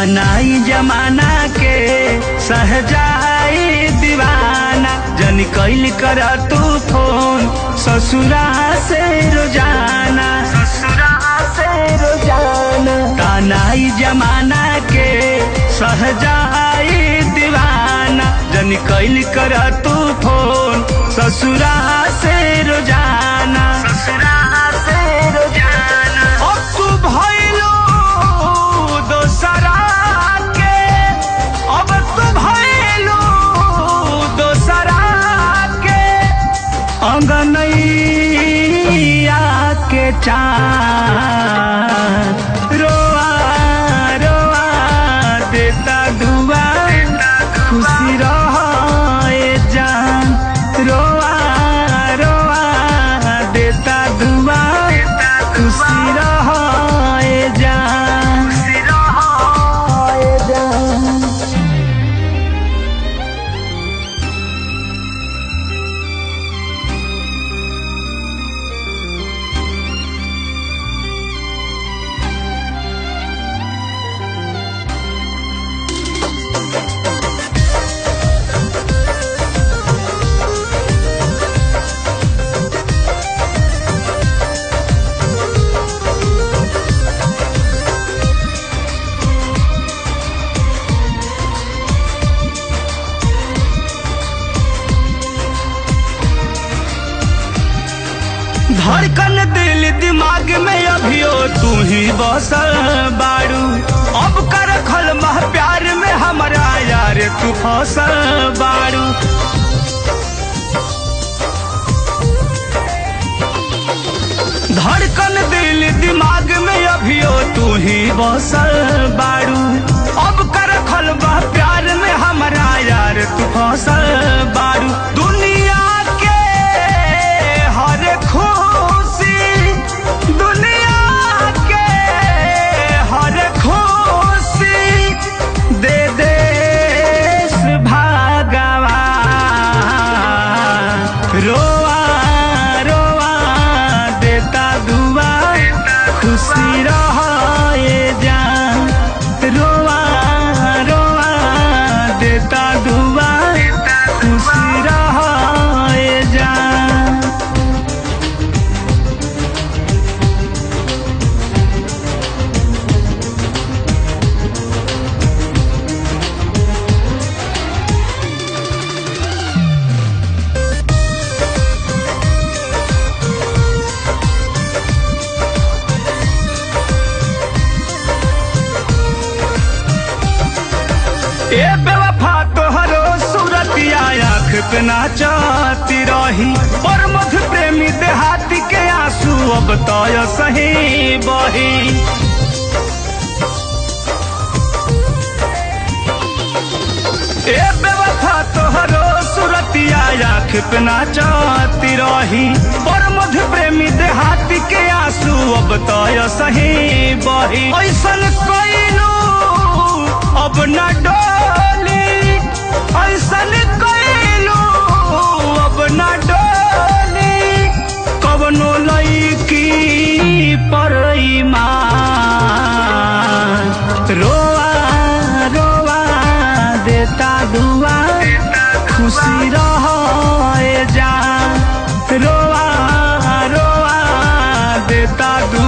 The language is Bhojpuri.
तानाई जमाना के सहजाई दीवाना जन कैल कर तू फोन ससुरा से रोजाना तानाई जमाना के सहजाई दीवाना जन कैल कर तू फोन ससुरा से रोजाना अब तू भइलो दोसरा के अब तू भइलो दोसरा के अंगनैया के चाँद रोआ रोआ देता दुआ खुशी रहे जान रोआ रोआ देता दुआ खुशी रहे जान धड़कन दिल दिमाग में अभियो तू ही बसल बारू अब कर खल मह प्यार में हमारा यार तू फसल बारू धड़कन दिल दिमाग में अभियो तू ही बसल बारू अब कर खल मह प्यार में हमारा यार तू फसल बारू दुनिया के हर खुशी दुनिया के हर खुशी दे देश भगवान रोआ रोआ देता दुआ खुशी रहे जान रोआ रोआ देता दुआ खुशी रहे जान ए बेवफा तोहरो सूरतिया आँख पे नाचती रही और मधु प्रेमी देहाती के आंसू अब तय सही बही ए बेवफा तोहरो सूरतिया आँख पे नाचती रही और मधु प्रेमी देहाती के आंसू अब तय सही बही ऐसन कोइनो अब न डोली ऐसन कैलू अब न डोली कवनो लईकी पर ईमान रोआ रोआ देता दुआ खुशी रहे जान रोआ रोआ देता दुआ